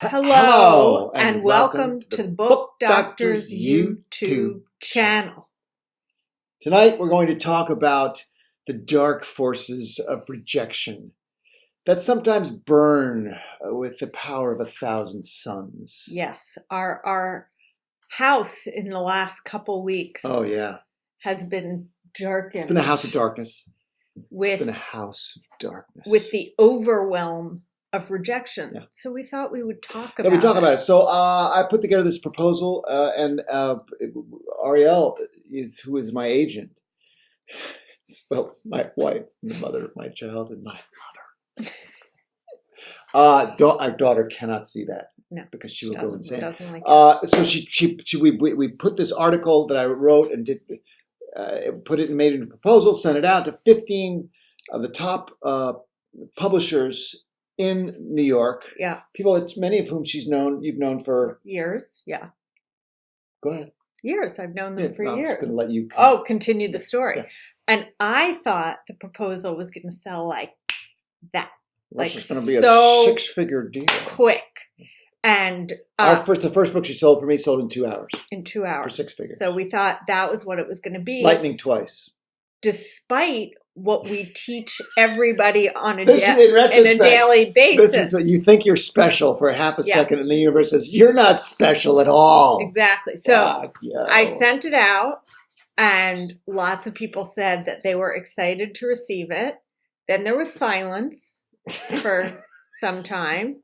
Hello and welcome to the Book Doctor's YouTube channel. Tonight we're going to talk about the dark forces of rejection that sometimes burn with the power of 1,000 suns. Yes, our house in the last couple weeks has been darkened. It's been a house of darkness. It's been a house of darkness. With the overwhelm of rejection. Yeah. So we thought we would talk about it. So I put together this proposal and Arielle, who is my agent, it's my wife, the mother of my child, and my mother. Our daughter cannot see that. No, because she will go insane. Doesn't like it. So we put this article that I wrote and did put it and made it into a proposal, sent it out to 15 of the top publishers in New York. Yeah. People, many of whom you've known for years. Yeah. Go ahead. Years. I've known them for years. I'm just going to let you continue the story. Yeah. And I thought the proposal was going to sell like that. It's just going to be a 6-figure deal. Quick. And the first book she sold for me sold in 2 hours. In 2 hours. For 6 figures. So we thought that was what it was going to be. Lightning twice. Despite what we teach everybody on a a daily basis. This is what you think you're special for half a second, and the universe says, you're not special at all. Exactly. So I sent it out, and lots of people said that they were excited to receive it. Then there was silence for some time.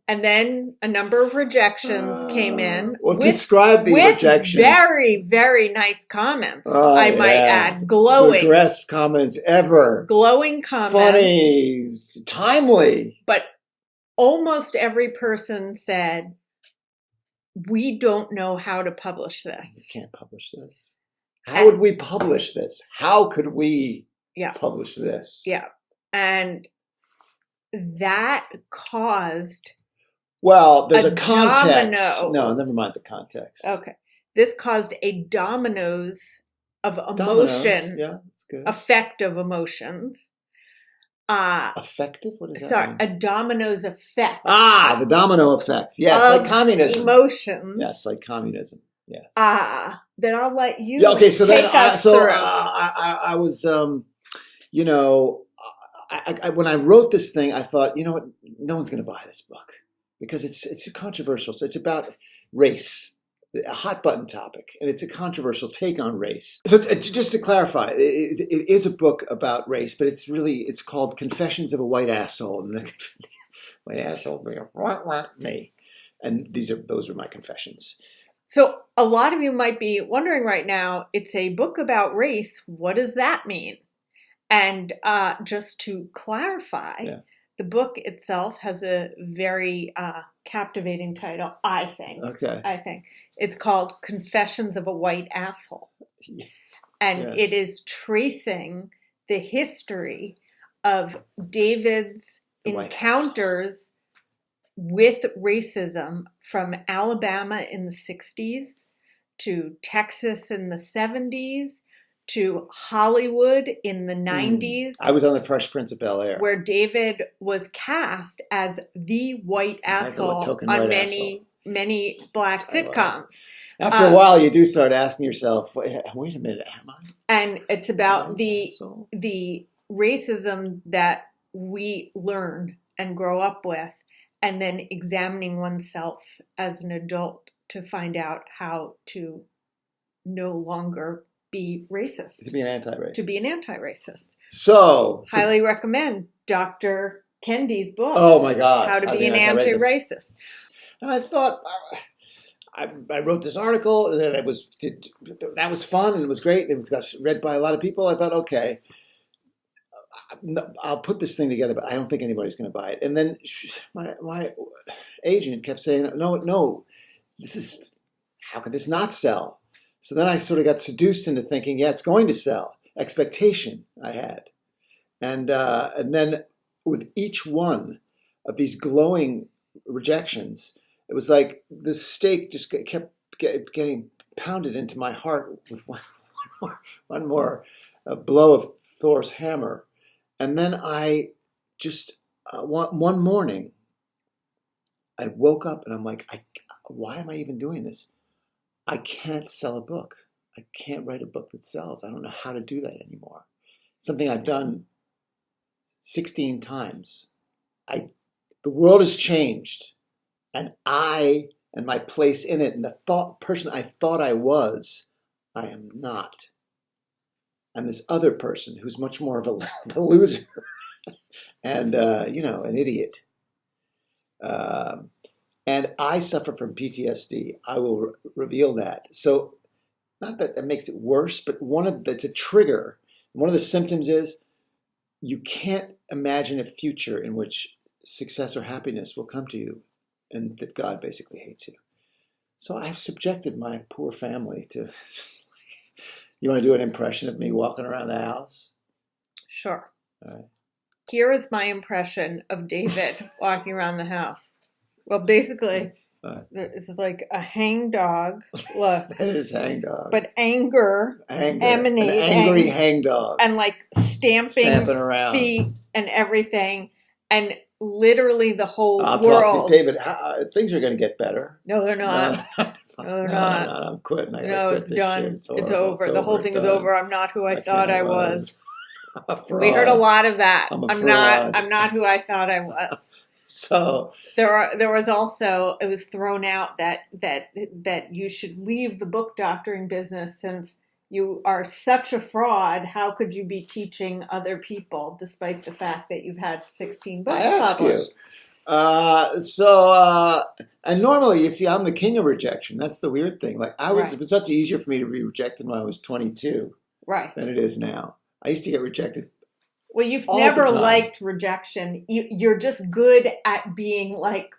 And then a number of rejections came in. Well, describe the rejections. Very, very nice comments, I might add. Glowing. The best comments ever. Glowing comments. Funny. Timely. But almost every person said, we don't know how to publish this. We can't publish this. How would we publish this? How could we publish this? Yeah. And that caused there's a context. Domino. No, never mind the context. Okay. This caused a dominoes of emotion. Yeah, that's good. Effect of emotions. Effective? What is that? Sorry, a dominoes effect. The domino effect. Yes, like communism. Emotions. Yes, like communism. Yes. Then I'll let you take us through. I was when I wrote this thing, I thought, you know what? No one's going to buy this book because it's controversial. So it's about race, a hot button topic, and it's a controversial take on race. So just to clarify, it is a book about race, but it's called Confessions of a White Asshole. And white asshole, me, and those are my confessions. So a lot of you might be wondering right now, it's a book about race. What does that mean? And just to clarify, the book itself has a very captivating title, I think. Okay. I think. It's called Confessions of a White Asshole. And it is tracing the history of David's encounters with racism from Alabama in the 60s to Texas in the 70s. To Hollywood in the 90s. I was on The Fresh Prince of Bel-Air. Where David was cast as the white asshole on many black sitcoms. After a while, you do start asking yourself, wait a minute, am I? And it's about the racism that we learn and grow up with, and then examining oneself as an adult to find out how to no longer be racist. To be an anti-racist. So highly recommend Dr. Kendi's book. Oh my God. How to be an anti-racist. And I thought, I wrote this article, and then that was fun, and it was great, and it got read by a lot of people. I thought, okay, I'll put this thing together, but I don't think anybody's going to buy it. And then my agent kept saying, no, how could this not sell? So then I sort of got seduced into thinking, it's going to sell. Expectation I had. And then with each one of these glowing rejections, it was like the stake just kept getting pounded into my heart with one more blow of Thor's hammer. And then I just, one morning, I woke up and I'm like, why am I even doing this? I can't sell a book. I can't write a book that sells. I don't know how to do that anymore. Something I've done 16 times. The world has changed, and I and my place in it and the person I thought I was, I am not. I'm this other person who's much more of a loser and, an idiot. And I suffer from PTSD. I will reveal that. So not that it makes it worse, but it's a trigger. One of the symptoms is you can't imagine a future in which success or happiness will come to you and that God basically hates you. So I've subjected my poor family to just like, you want to do an impression of me walking around the house? Sure. All right. Here is my impression of David walking around the house. Well, basically, this is like a hangdog look. That is hangdog. But anger. Emanating. An angry hangdog. And like stamping around. Feet and everything. And literally the whole world. Talk to David, things are going to get better. No, they're not. No, they're not. I'm quitting. No, it's done. It's over. The whole thing is over. I'm not who I thought I was. I'm a fraud. We heard a lot of that. I'm not who I thought I was. So there was also, it was thrown out that you should leave the book doctoring business since you are such a fraud. How could you be teaching other people despite the fact that you've had 16 books published? And normally, you see, I'm the king of rejection. That's the weird thing. Like it was much easier for me to be rejected when I was 22 than it is now. I used to get rejected. Well, you've never liked rejection. You're just good at being like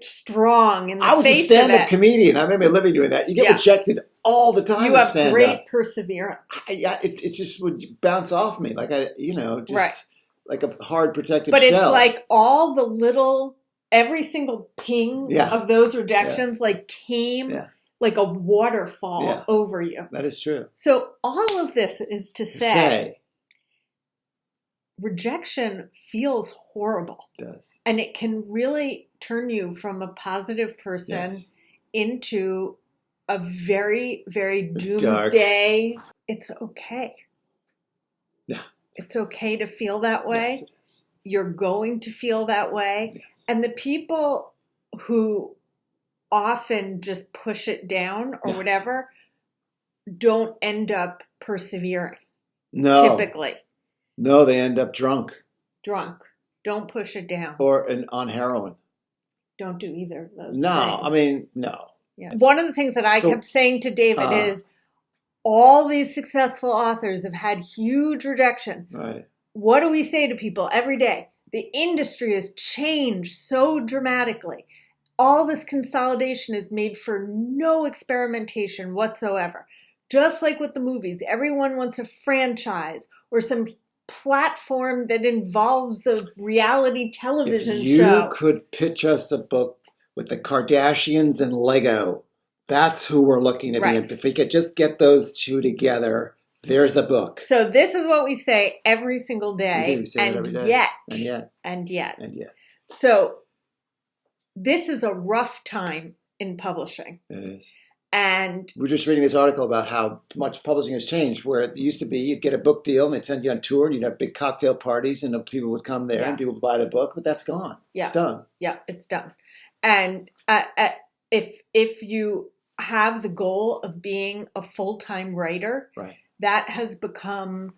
strong in the face of it. I was a stand-up comedian. I made my living doing that. You get rejected all the time. You have great perseverance. It just would bounce off me like like a hard protective shell. But it's like all the every single ping of those rejections came like a waterfall over you. That is true. So all of this is to say rejection feels horrible. It does. And it can really turn you from a positive person into a very, very doomsday. It's okay. Yeah. It's okay to feel that way. Yes, it is. You're going to feel that way. Yes. And the people who often just push it down or whatever don't end up persevering. No. Typically. No, they end up drunk. Don't push it down. Or on heroin. Don't do either of those things. I mean, no. Yeah. One of the things that I kept saying to David is all these successful authors have had huge rejection. Right. What do we say to people every day? The industry has changed so dramatically. All this consolidation is made for no experimentation whatsoever. Just like with the movies, everyone wants a franchise or some platform that involves a reality television show. You could pitch us a book with the Kardashians and Lego. That's who we're looking at. Right. If we could just get those two together, there's a book. So this is what we say every single day. We say it every day. And yet. So this is a rough time in publishing. It is. And we're just reading this article about how much publishing has changed, where it used to be you'd get a book deal and they'd send you on tour and you'd have big cocktail parties and people would come there and people would buy the book, but that's gone. Yeah. It's done. Yeah, it's done. And if you have the goal of being a full-time writer, that has become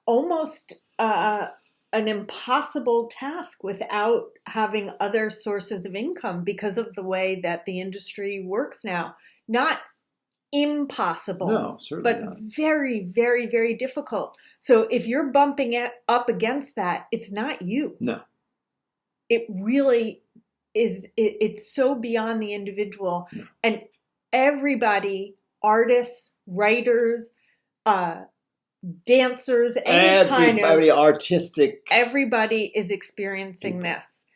almost an impossible task without having other sources of income because of the way that the industry works now. Not impossible, no, certainly but not. Very, very, very difficult. So if you're bumping it up against that, it's not you. No. It really is. It's so beyond the individual. No. And everybody, artists, writers, dancers, everybody artistic. Everybody is experiencing this.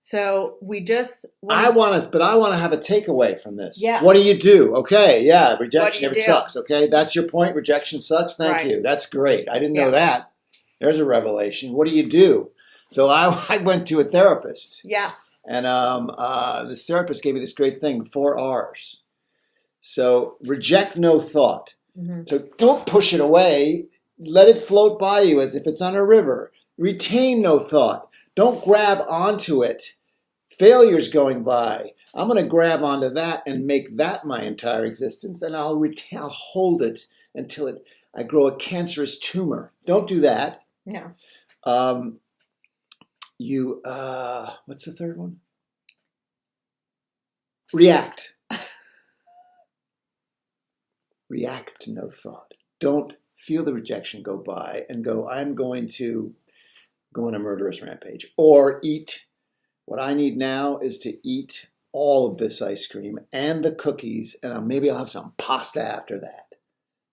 So we just I want to have a takeaway from this. Yeah. What do you do? Okay, yeah, rejection it sucks. Okay, that's your point. Rejection sucks. Thank you. That's great. I didn't know that. There's a revelation. What do you do? So I went to a therapist. Yes. And this therapist gave me this great thing, 4 R's. So reject no thought. Mm-hmm. So don't push it away. Let it float by you as if it's on a river. Retain no thought. Don't grab onto it. Failure's going by. I'm going to grab onto that and make that my entire existence, and I'll hold it until I grow a cancerous tumor. Don't do that. No. What's the third one? React. React to no thought. Don't feel the rejection go by and go, I'm going to go on a murderous rampage. Or eat. What I need now is to eat all of this ice cream and the cookies, and maybe I'll have some pasta after that.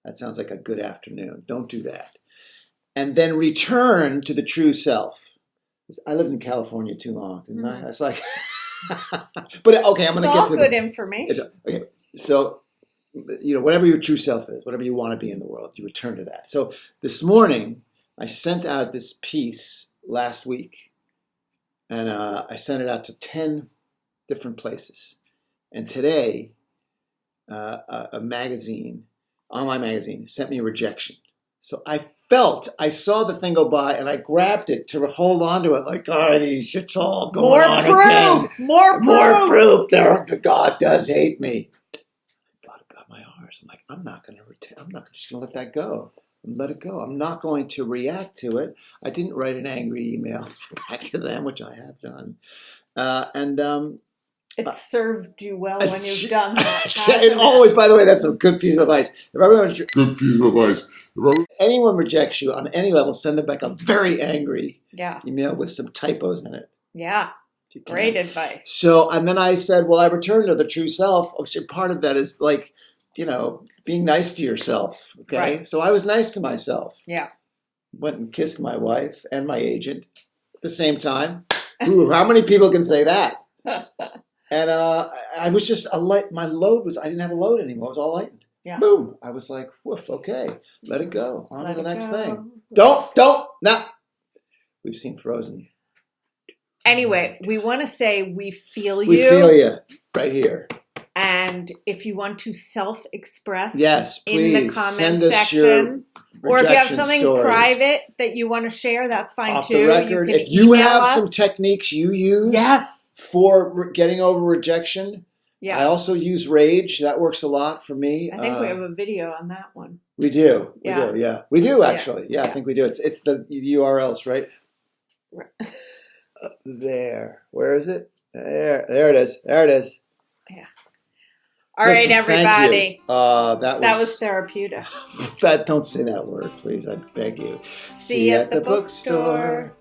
That sounds like a good afternoon. Don't do that. And then return to the true self. I lived in California too long, didn't I? It's like, but okay, I'm going to get to it's all good information. Okay, so, whatever your true self is, whatever you want to be in the world, you return to that. So this morning, I sent out this piece last week, and I sent it out to 10 different places. And today, a magazine, online magazine, sent me a rejection. So I saw the thing go by, and I grabbed it to hold on to it like, these shit's all going on again. More proof. God does hate me. I thought about my R's. I'm like, I'm not just going to let that go. Let it go. I'm not going to react to it. I didn't write an angry email back to them, which I have done. It served you well when you've done that. It always, by the way, that's a good piece of advice. If anyone rejects you on any level, send them back a very angry email with some typos in it. Yeah. Great advice. So, and then I said, well, I returned to the true self. Part of that is like, being nice to yourself. Okay. Right. So I was nice to myself. Yeah. Went and kissed my wife and my agent at the same time. Ooh, how many people can say that? And I was just my load was, I didn't have a load anymore. It was all lightened. Yeah. Boom. I was like, woof, okay. Let it go. On to the next thing. Don't. We've seen Frozen. Anyway, we want to say we feel you. We feel you right here. And if you want to self-express in the comment section, or if you have something private that you want to share, that's fine off too. The record. If you have some techniques you use for getting over rejection, I also use rage. That works a lot for me. I think we have a video on that one. We do. We do actually. Yeah, I think we do. It's the URLs, right? There. Where is it? There it is. There it is. Yeah. All right, everybody. That was therapeutic. Don't say that word, please. I beg you. See you at the bookstore.